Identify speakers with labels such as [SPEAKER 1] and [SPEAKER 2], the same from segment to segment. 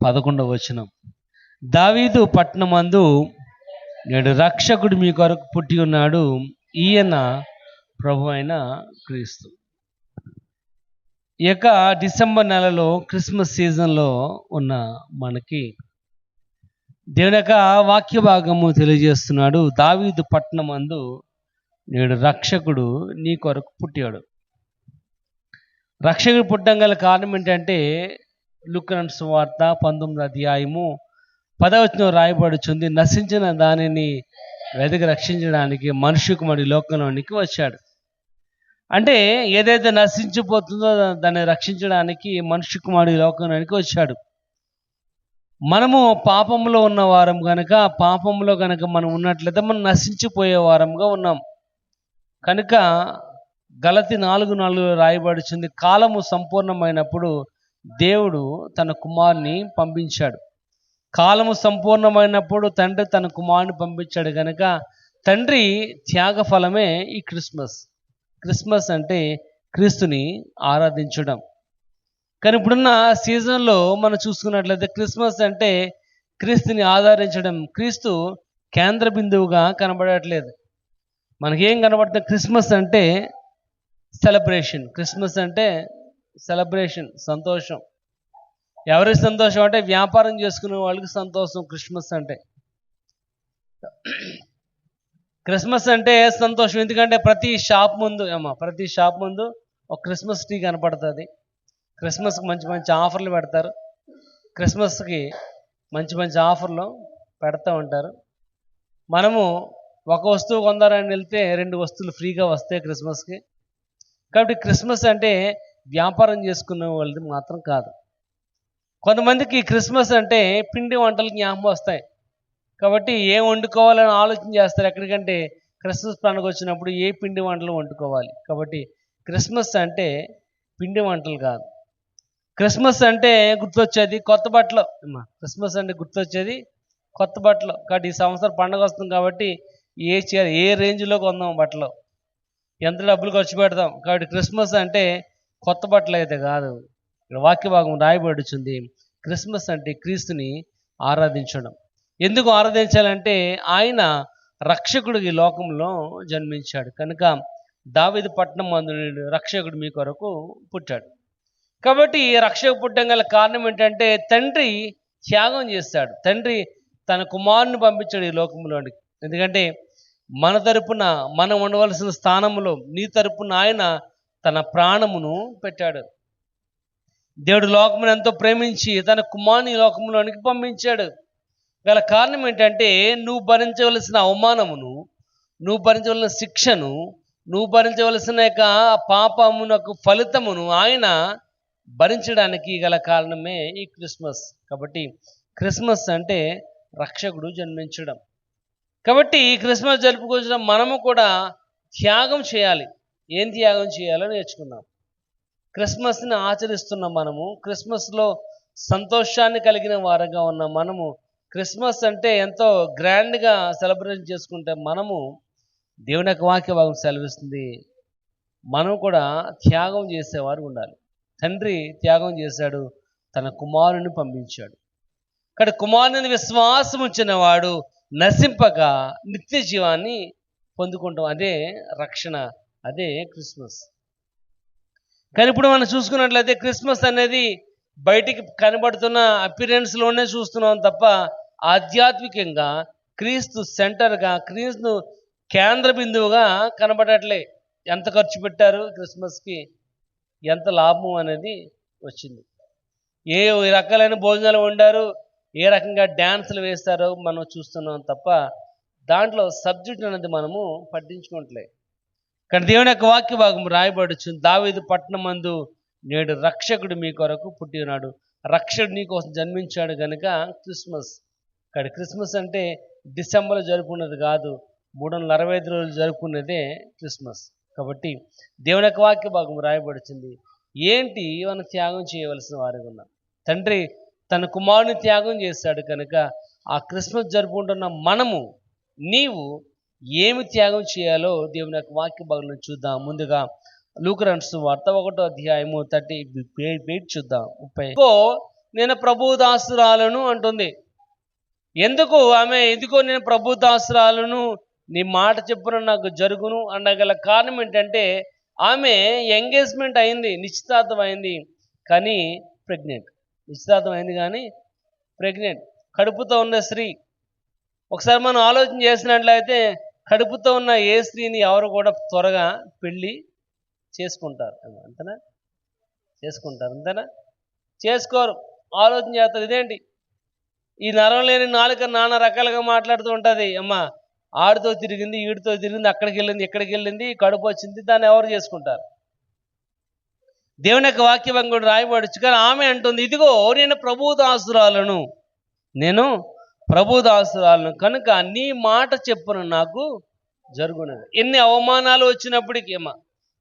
[SPEAKER 1] 11వ వచనం. దావీదు పట్టణమందు నేడు రక్షకుడు మీ కొరకు పుట్టి ఉన్నాడు, ఈయన ప్రభు అయిన క్రీస్తు. ఈ యొక్క డిసెంబర్ నెలలో క్రిస్మస్ సీజన్లో ఉన్న మనకి దేవుని యొక్క వాక్య భాగము తెలియజేస్తున్నాడు. దావీదు పట్టణమందు నేడు రక్షకుడు నీ కొరకు పుట్టాడు. రక్షకుడు పుట్టడం గల కారణం ఏంటంటే లూకాసు సువార్త 19వ అధ్యాయము 10వ వచనం రాయబడుచుంది, నశించిన దానిని వెతికి రక్షించడానికి మనుష్య కుమారుడు లోకంలోనికి వచ్చాడు. అంటే ఏదైతే నశించిపోతుందో దాన్ని రక్షించడానికి మనుష్య కుమారుడు లోకంలోనికి వచ్చాడు. మనము పాపంలో ఉన్న వారం కనుక, పాపంలో కనుక మనం ఉన్నట్లయితే మనం నశించిపోయే వారంగా ఉన్నాం కనుక గలతి 4:4 రాయబడుచుంది, కాలము సంపూర్ణమైనప్పుడు దేవుడు తన కుమారుని పంపించాడు. కాలము సంపూర్ణమైనప్పుడు తండ్రి తన కుమారుని పంపించాడు కనుక తండ్రి త్యాగ ఫలమే ఈ క్రిస్మస్. క్రిస్మస్ అంటే క్రీస్తుని ఆరాధించడం. కానీ ఇప్పుడున్న సీజన్లో మనం చూసుకున్నట్లయితే క్రిస్మస్ అంటే క్రీస్తుని ఆరాధించడం, క్రీస్తు కేంద్ర బిందువుగా కనబడట్లేదు. మనకేం కనబడుతుంది? క్రిస్మస్ అంటే సెలబ్రేషన్. క్రిస్మస్ అంటే సెలబ్రేషన్, సంతోషం. ఎవరికి సంతోషం అంటే వ్యాపారం చేసుకునే వాళ్ళకి సంతోషం క్రిస్మస్ అంటే. క్రిస్మస్ అంటే సంతోషం, ఎందుకంటే ప్రతి షాప్ ముందు ఒక క్రిస్మస్ ట్రీ కనపడుతుంది. క్రిస్మస్కి మంచి మంచి ఆఫర్లు పెడతారు. క్రిస్మస్కి మంచి మంచి ఆఫర్లు పెడతా ఉంటారు. మనము ఒక వస్తువు కొందారని వెళ్తే 2 వస్తువులు ఫ్రీగా వస్తాయి క్రిస్మస్కి. కాబట్టి క్రిస్మస్ అంటే వ్యాపారం చేసుకునే వాళ్ళది మాత్రం కాదు. కొంతమందికి క్రిస్మస్ అంటే పిండి వంటలు జ్ఞాపకం వస్తాయి. కాబట్టి ఏం వండుకోవాలని ఆలోచన చేస్తారు. ఎక్కడికంటే క్రిస్మస్ పండుగ వచ్చినప్పుడు ఏ పిండి వంటలు వండుకోవాలి. కాబట్టి క్రిస్మస్ అంటే పిండి వంటలు కాదు. క్రిస్మస్ అంటే గుర్తొచ్చేది కొత్త బట్టలు. క్రిస్మస్ అంటే గుర్తొచ్చేది కొత్త బట్టలు. కాబట్టి ఈ సంవత్సరం పండుగ వస్తుంది కాబట్టి ఏ రేంజ్లో కొందాం బట్టలు, ఎంత డబ్బులు ఖర్చు పెడతాం. కాబట్టి క్రిస్మస్ అంటే కొత్త బట్టలు అయితే కాదు. ఇక్కడ వాక్య భాగం రాయబడుచుంది, క్రిస్మస్ అంటే క్రీస్తుని ఆరాధించడం. ఎందుకు ఆరాధించాలంటే ఆయన రక్షకుడు ఈ లోకంలో జన్మించాడు కనుక దావీదు పట్టణం మందు రక్షకుడు మీ కొరకు పుట్టాడు. కాబట్టి రక్షకు పుట్టడం గల కారణం ఏంటంటే తండ్రి త్యాగం చేస్తాడు. తండ్రి తన కుమారుని పంపించాడు ఈ లోకంలోనికి. ఎందుకంటే మన తరపున మనం ఉండవలసిన స్థానంలో నీ తరపున ఆయన తన ప్రాణమును పెట్టాడు. దేవుడు లోకమును ఎంతో ప్రేమించి తన కుమారుని లోకంలోనికి పంపించాడు. గల కారణం ఏంటంటే నువ్వు భరించవలసిన అవమానమును, నువ్వు భరించవలసిన శిక్షను, నువ్వు భరించవలసిన యొక్క పాపమునకు ఫలితమును ఆయన భరించడానికి గల కారణమే ఈ క్రిస్మస్. కాబట్టి క్రిస్మస్ అంటే రక్షకుడు జన్మించడం. కాబట్టి ఈ క్రిస్మస్ జరుపుకొచ్చిన మనము కూడా త్యాగం చేయాలి. ఏం త్యాగం చేయాలో నేర్చుకున్నాం. క్రిస్మస్ని ఆచరిస్తున్న మనము, క్రిస్మస్లో సంతోషాన్ని కలిగిన వారంగా ఉన్న మనము, క్రిస్మస్ అంటే ఎంతో గ్రాండ్గా సెలబ్రేషన్ చేసుకుంటే మనము దేవుని యొక్క వాక్య భాగం సెలవిస్తుంది మనం కూడా త్యాగం చేసేవారు ఉండాలి. తండ్రి త్యాగం చేశాడు, తన కుమారుని పంపించాడు. ఇక్కడ కుమారుని విశ్వాసం ఉంచిన వాడు నశింపక నిత్య జీవాన్ని పొందుకుంటాం. అదే రక్షణ, అదే క్రిస్మస్. కానీ ఇప్పుడు మనం చూసుకున్నట్లయితే క్రిస్మస్ అనేది బయటికి కనబడుతున్న అపిరెన్స్లోనే చూస్తున్నాం తప్ప ఆధ్యాత్మికంగా క్రీస్తు సెంటర్గా, క్రీస్తు కేంద్ర బిందువుగా కనబడట్లే. ఎంత ఖర్చు పెట్టారు క్రిస్మస్కి, ఎంత లాభం అనేది వచ్చింది, ఏ రకాలైన భోజనాలు వండారు, ఏ రకంగా డ్యాన్సులు వేస్తారో మనం చూస్తున్నాం తప్ప దాంట్లో సబ్జెక్ట్ అనేది మనము పట్టించుకోవట్లే. కానీ దేవుని యొక్క వాక్య భాగం రాయబడుచు, దావీదు పట్టణమందు నేడు రక్షకుడు మీ కొరకు పుట్టి ఉన్నాడు, రక్షకుడు నీ కోసం జన్మించాడు కనుక క్రిస్మస్. ఇక్కడ క్రిస్మస్ అంటే డిసెంబర్లో జరుపుకున్నది కాదు, 365 రోజులు జరుపుకునేదే క్రిస్మస్. కాబట్టి దేవుని యొక్క వాక్య భాగం రాయబడుతుంది. ఏంటి మనం త్యాగం చేయవలసిన వారిగా ఉన్నాం. తండ్రి తన కుమారుని త్యాగం చేశాడు కనుక ఆ క్రిస్మస్ జరుపుకుంటున్న మనము, నీవు ఏమి త్యాగం చేయాలో దేవుని యొక్క వాక్య భాగంలో చూద్దాం. ముందుగా లూకా సువార్త 1వ అధ్యాయము 38 చూద్దాం. 30 నేను ప్రభు దాసురాలను అంటుంది. ఎందుకు నేను ప్రభు దాసురాలను, నీ మాట చెప్పున నాకు జరుగును అనగల కారణం ఏంటంటే ఆమె ఎంగేజ్మెంట్ అయింది, నిశ్చితార్థం అయింది, కానీ ప్రెగ్నెంట్. నిశ్చితార్థం అయింది కానీ ప్రెగ్నెంట్, కడుపుతో ఉన్న స్త్రీ. ఒకసారి మనం ఆలోచన చేసినట్లయితే కడుపుతో ఉన్న ఏ స్త్రీని ఎవరు కూడా త్వరగా పెళ్ళి చేసుకుంటారు అంతేనా? అంతేనా? చేసుకోరు. ఆలోచన చేస్తారు, ఇదేంటి ఈ నరం లేని నాలుక నానా రకాలుగా మాట్లాడుతూ ఉంటుంది. అమ్మ ఆడితో తిరిగింది, ఈడితో తిరిగింది, అక్కడికి వెళ్ళింది, ఇక్కడికి వెళ్ళింది, కడుపు వచ్చింది, దాన్ని ఎవరు చేసుకుంటారు? దేవుని యొక్క వాక్యం కూడా రాయబడచ్చు. కానీ ఆమె అంటుంది, ఇదిగో నేను ప్రభు దాసురాలను, కనుక నీ మాట చెప్పును నాకు జరుగునది. ఎన్ని అవమానాలు వచ్చినప్పటికీ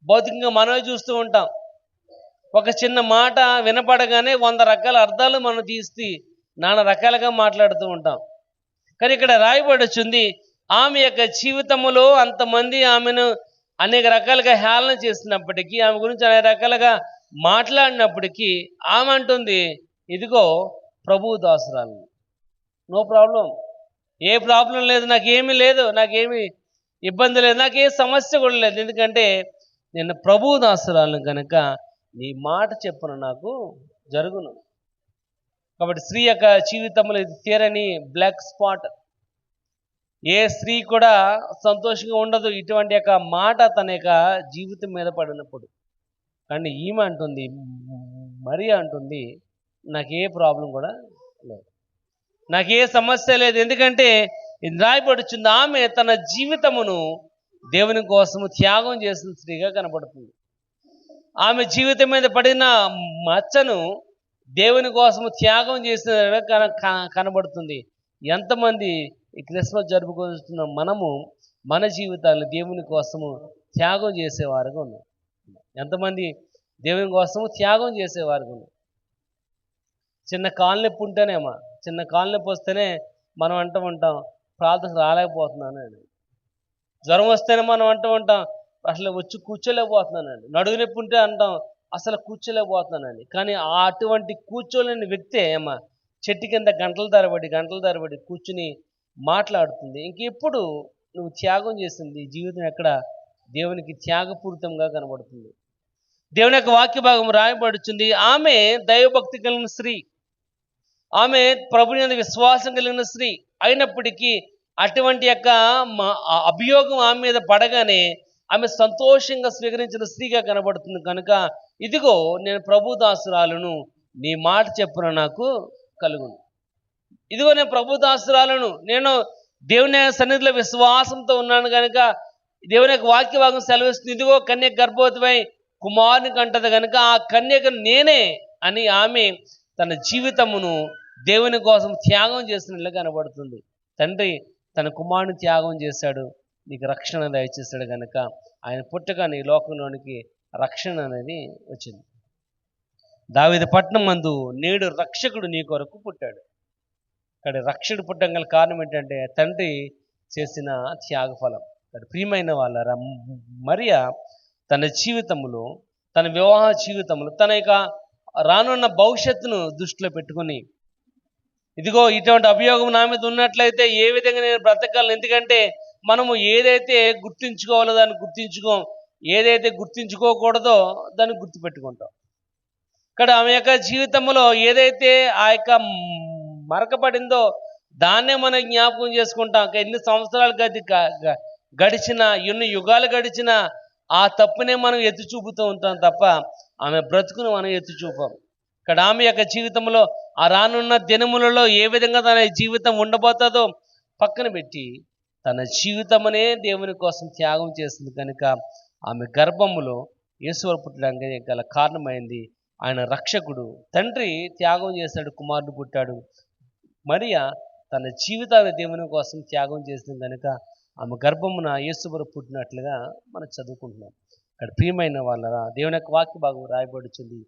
[SPEAKER 1] భౌతికంగా మనమే చూస్తూ ఉంటాం. ఒక చిన్న మాట వినపడగానే 100 రకాల అర్థాలు మనం తీసి నానా రకాలుగా మాట్లాడుతూ ఉంటాం. కానీ ఇక్కడ రాయబడుచుంది, ఆమె యొక్క జీవితంలో అంతమంది ఆమెను అనేక రకాలుగా హేళన చేసినప్పటికీ, ఆమె గురించి అనేక రకాలుగా మాట్లాడినప్పటికీ ఆమె అంటుంది, ఇదిగో ప్రభు దాసురాలు, నో ప్రాబ్లం, ఏ ప్రాబ్లం లేదు, నాకేమీ లేదు, నాకేమీ ఇబ్బంది లేదు, నాకే సమస్య కూడా లేదు, ఎందుకంటే నేను ప్రభు దాసురాలను కనుక నీ మాట చెప్పున నాకు జరుగును. కాబట్టి స్త్రీ యొక్క జీవితంలో ఇది తీరని బ్లాక్ స్పాట్. ఏ స్త్రీ కూడా సంతోషంగా ఉండదు ఇటువంటి యొక్క మాట తన యొక్క జీవితం మీద పడినప్పుడు. కానీ ఈమె అంటుంది, మరియ అంటుంది, నాకే ప్రాబ్లం కూడా లేదు, నాకే సమస్య లేదు, ఎందుకంటే ఇది రాయబడుచుంది, ఆమె తన జీవితమును దేవుని కోసము త్యాగం చేసిన స్త్రీగా కనబడుతుంది. ఆమె జీవితం మీద పడిన మచ్చను దేవుని కోసము త్యాగం చేసిన కనబడుతుంది. ఎంతమంది ఈ క్రిస్మస్ జరుపుకుంటున్న మనము మన జీవితాలను దేవుని కోసము త్యాగం చేసేవారుగా ఉన్నాం? ఎంతమంది దేవుని కోసము త్యాగం చేసేవారుగా ఉన్నాం? చిన్న కాలు నొప్పి ఉంటేనేమో, చిన్న కాలు నొప్పి వస్తేనే మనం అంటూ ఉంటాం, ప్రార్థనకు రాలేకపోతున్నాను అని. జ్వరం వస్తేనే మనం అంటూ ఉంటాం, అసలు వచ్చి కూర్చోలేకపోతున్నానండి. నడుగు నొప్పి ఉంటే అంటాం, అసలు కూర్చోలేకపోతున్నానండి. కానీ అటువంటి కూర్చోలేని వ్యక్తే చెట్టు కింద గంటల తరబడి కూర్చుని మాట్లాడుతుంది. ఇంకెప్పుడు నువ్వు త్యాగం చేసింది జీవితం ఎక్కడ దేవునికి త్యాగపూరితంగా కనబడుతుంది. దేవుని యొక్క వాక్య భాగం రాయబడుతుంది, ఆమె దైవభక్తి కలిగిన స్త్రీ, ఆమె ప్రభుని యందు విశ్వాసం కలిగిన స్త్రీ అయినప్పటికీ అటువంటి యొక్క అభియోగం ఆమె మీద పడగానే ఆమె సంతోషంగా స్వీకరించిన స్త్రీగా కనబడుతుంది. కనుక ఇదిగో నేను ప్రభు దాసురాలను, నీ మాట చెప్పున నాకు కలుగును. ఇదిగో నేను ప్రభు దాసురాలను, నేను దేవుని సన్నిధిలో విశ్వాసంతో ఉన్నాను కనుక దేవుని యొక్క వాక్య భాగం సెలవిస్తుంది, ఇదిగో కన్యక గర్భవతిపై కుమారుని కంటది కనుక ఆ కన్యక నేనే అని ఆమె తన జీవితమును దేవుని కోసం త్యాగం చేసినట్లు కనబడుతుంది. తండ్రి తన కుమారుని త్యాగం చేశాడు, నీకు రక్షణ దయచేశాడు కనుక ఆయన పుట్టగా నీ లోకంలోనికి రక్షణ అనేది వచ్చింది. దావీదు పట్టణం మందు నేడు రక్షకుడు నీ కొరకు పుట్టాడు. ఇక్కడ రక్షకుడు పుట్టడం గల కారణం ఏంటంటే తండ్రి చేసిన త్యాగఫలం. ఇక్కడ ప్రియమైన వాళ్ళ మరియ తన జీవితంలో, తన వివాహ జీవితంలో, తన యొక్క రానున్న భవిష్యత్తును దృష్టిలో పెట్టుకుని, ఇదిగో ఇటువంటి అభియోగం నా మీద ఉన్నట్లయితే ఏ విధంగా నేను బ్రతకాలను, ఎందుకంటే మనము ఏదైతే గుర్తించుకోవాలో దాన్ని గుర్తించుకోం, ఏదైతే గుర్తించుకోకూడదో దాన్ని గుర్తుపెట్టుకుంటాం. ఇక్కడ ఆమె యొక్క జీవితంలో ఏదైతే ఆ యొక్క మరకపడిందో దాన్నే మనం జ్ఞాపకం చేసుకుంటాం. ఎన్ని సంవత్సరాలు గడిచినా, ఎన్ని యుగాలు గడిచినా ఆ తప్పునే మనం ఎత్తి చూపుతూ ఉంటాం తప్ప ఆమె బ్రతుకును మనం ఎత్తి చూపాం. ఇక్కడ ఆమె యొక్క జీవితంలో ఆ రానున్న దినములలో ఏ విధంగా తన జీవితం ఉండబోతుందో పక్కన పెట్టి తన జీవితమనే దేవుని కోసం త్యాగం చేసింది కనుక ఆమె గర్భములో యేసు పుట్టడానికి గల కారణమైంది. ఆయన రక్షకుడు, తండ్రి త్యాగం చేశాడు, కుమారుడు పుట్టాడు. మరియ తన జీవితాన్ని దేవుని కోసం త్యాగం చేసింది కనుక ఆమె గర్భమున యేసు పుట్టినట్లుగా మనం చదువుకుంటున్నాం. ఇక్కడ ప్రియమైన వాళ్ళ దేవుని యొక్క వాక్య భాగం రాయబడుతుంది,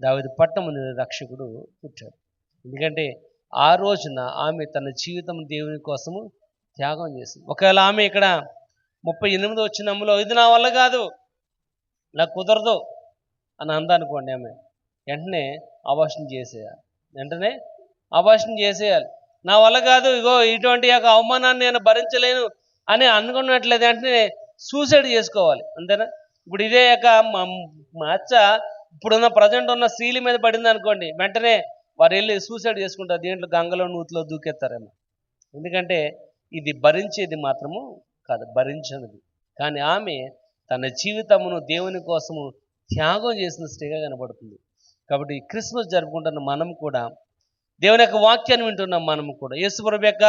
[SPEAKER 1] దావీదు పట్టణమున రక్షకుడు పుట్టాడు. ఎందుకంటే ఆ రోజున ఆమె తన జీవితం దేవుని కోసము త్యాగం చేసింది. ఒకవేళ ఆమె ఇక్కడ 38వ వచనంలో ఇది నా వల్ల కాదు, నాకు కుదరదు అని అందనుకోండి, ఆమె వెంటనే అబార్షన్ చేసేయాలి. వెంటనే అబార్షన్ చేసేయాలి. నా వల్ల కాదు, ఇగో ఇటువంటి యొక్క అవమానాన్ని నేను భరించలేను అని అనుకున్నట్లయితే వెంటనే సూసైడ్ చేసుకోవాలి. అంతేనా? ఇప్పుడు ఇదే యొక్క మచ్చ ఇప్పుడున్న ప్రజెంట్ ఉన్న స్త్రీల మీద పడింది అనుకోండి, వెంటనే వారు వెళ్ళి సూసైడ్ చేసుకుంటారు. దీంట్లో గంగలో నూతిలో దూకెత్తారేమో. ఎందుకంటే ఇది భరించేది మాత్రము కాదు, భరించనిది. కానీ ఆమె తన జీవితమును దేవుని కోసము త్యాగం చేసిన స్త్రీగా కనబడుతుంది. కాబట్టి క్రిస్మస్ జరుపుకుంటున్న మనం కూడా, దేవుని యొక్క వాక్యాన్ని వింటున్న మనము కూడా, యేసుప్రభు యొక్క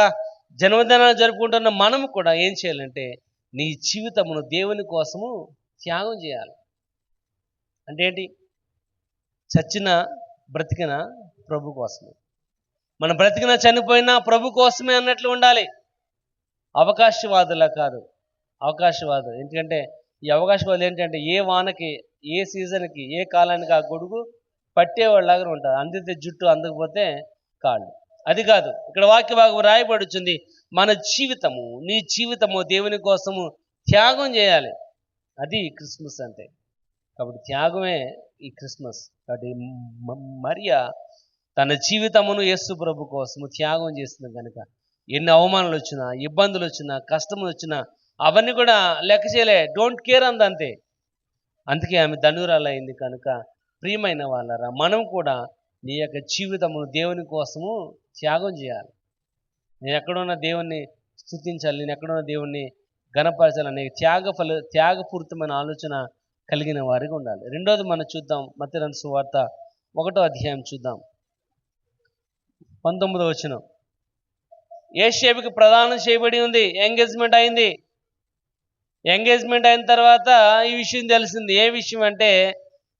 [SPEAKER 1] జన్మదినాన్ని జరుపుకుంటున్న మనము కూడా ఏం చేయాలంటే నీ జీవితమును దేవుని కోసము త్యాగం చేయాలి. అంటే ఏంటి? చచ్చిన బ్రతికిన ప్రభు కోసమే, మన బ్రతికిన చనిపోయినా ప్రభు కోసమే అన్నట్లు ఉండాలి. అవకాశవాదులా కాదు. అవకాశవాదు ఎందుకంటే ఈ అవకాశవాదులు ఏంటంటే ఏ వానకి, ఏ సీజన్కి, ఏ కాలానికి ఆ గొడుగు పట్టేవాళ్ళలాగా ఉంటారు. అందితే జుట్టు, అందకపోతే కాళ్ళు. అది కాదు. ఇక్కడ వాక్య భాగం రాయబడుతుంది, మన జీవితము, నీ జీవితము దేవుని కోసము త్యాగం చేయాలి. అది క్రిస్మస్ అంటే. కాబట్టి త్యాగమే ఈ క్రిస్మస్. కాబట్టి మరియా తన జీవితమును యేసు ప్రభు కోసము త్యాగం చేస్తుంది కనుక ఎన్ని అవమానాలు వచ్చినా, ఇబ్బందులు వచ్చినా, కష్టములు వచ్చినా అవన్నీ కూడా లెక్క చేయలే, డోంట్ కేర్ అంతే. అందుకే ఆమె ధనురాలైంది. కనుక ప్రియమైన వాళ్ళరా, మనం కూడా నీ యొక్క జీవితమును దేవుని కోసము త్యాగం చేయాలి. నేను ఎక్కడున్న దేవుణ్ణి స్తుతించాలి, నేను ఎక్కడున్న దేవుణ్ణి ఘనపరచాలనే త్యాగపూరితమైన ఆలోచన కలిగిన వారికి ఉండాలి. రెండోది మనం చూద్దాం, మత్తయి సువార్త 1వ అధ్యాయం చూద్దాం, 19వ వచనం. యేసేపుకి ప్రదానం చేయబడి ఉంది, ఎంగేజ్మెంట్ అయింది. ఎంగేజ్మెంట్ అయిన తర్వాత ఈ విషయం తెలిసింది. ఏ విషయం అంటే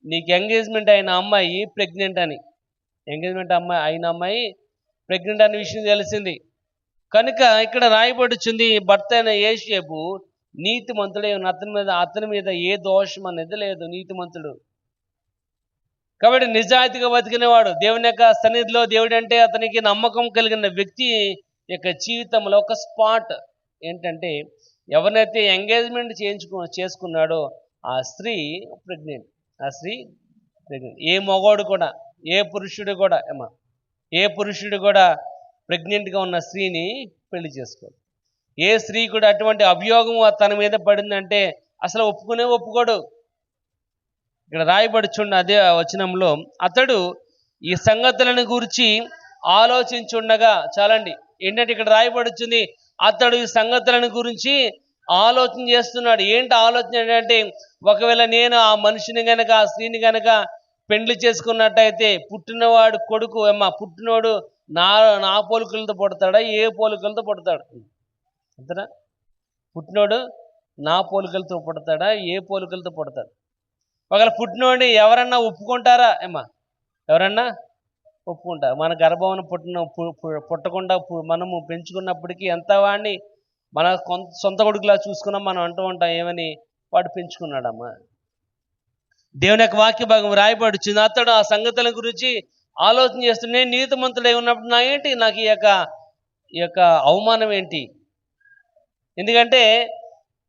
[SPEAKER 1] నీకు ఎంగేజ్మెంట్ అయిన అమ్మాయి ప్రెగ్నెంట్ అని. ఎంగేజ్మెంట్ అయిన అమ్మాయి ప్రెగ్నెంట్ అనే విషయం తెలిసింది. కనుక ఇక్కడ రాయబడుచుంది, భర్త అయిన యేసేపు నీతిమంతుడే, అతని మీద ఏ దోషం అనేది లేదు, నీతిమంతుడు. కాబట్టి నిజాయితీగా బతికినవాడు, దేవుని యొక్క సన్నిధిలో దేవుడు అంటే అతనికి నమ్మకం కలిగిన వ్యక్తి యొక్క జీవితంలో ఒక స్పాట్ ఏంటంటే ఎవరినైతే ఎంగేజ్మెంట్ చేసుకున్నాడో ఆ స్త్రీ ప్రెగ్నెంట్. ఏ మగవాడు కూడా, ఏ పురుషుడు కూడా ప్రెగ్నెంట్గా ఉన్న స్త్రీని పెళ్లి చేసుకోడు. ఏ స్త్రీ కూడా అటువంటి అభియోగం తన మీద పడిందంటే అసలు ఒప్పుకోడు. ఇక్కడ రాయబడుచుండ అదే వచనంలో, అతడు ఈ సంగతులను గురించి ఆలోచించుండగా, చాలండి ఏంటంటే ఇక్కడ రాయబడుచుంది, అతడు ఈ సంగతులను గురించి ఆలోచన చేస్తున్నాడు. ఏంటి ఆలోచన అంటే, ఒకవేళ నేను ఆ మనిషిని గనక, ఆ స్త్రీని గనక పెండ్లి చేసుకున్నట్టయితే పుట్టినవాడు కొడుకు పుట్టినోడు నా పోలికలతో పుడతాడా, ఏ పోలికలతో పుడతాడు? అంతేనా? పుట్టినోడు నా పోలికలతో పుడతాడా, ఏ పోలికలతో పుడతాడు? ఒకవేళ పుట్టినోడిని ఎవరన్నా ఒప్పుకుంటారా? ఎవరన్నా ఒప్పుకుంటారు? మన గర్భం పుట్టకుండా మనము పెంచుకున్నప్పటికీ ఎంత వాడిని మన సొంత కొడుకులా చూసుకున్నాం మనం అంటూ ఉంటాం, ఏమని? వాడు పెంచుకున్నాడమ్మా. దేవుని యొక్క వాక్య భాగం రాయబడుచుంది, అతడు ఆ సంగతుల గురించి ఆలోచన చేస్తూ, నేను నీతిమంతుడై ఉన్నప్పుడు నాకు ఈ యొక్క అవమానం ఏంటి? ఎందుకంటే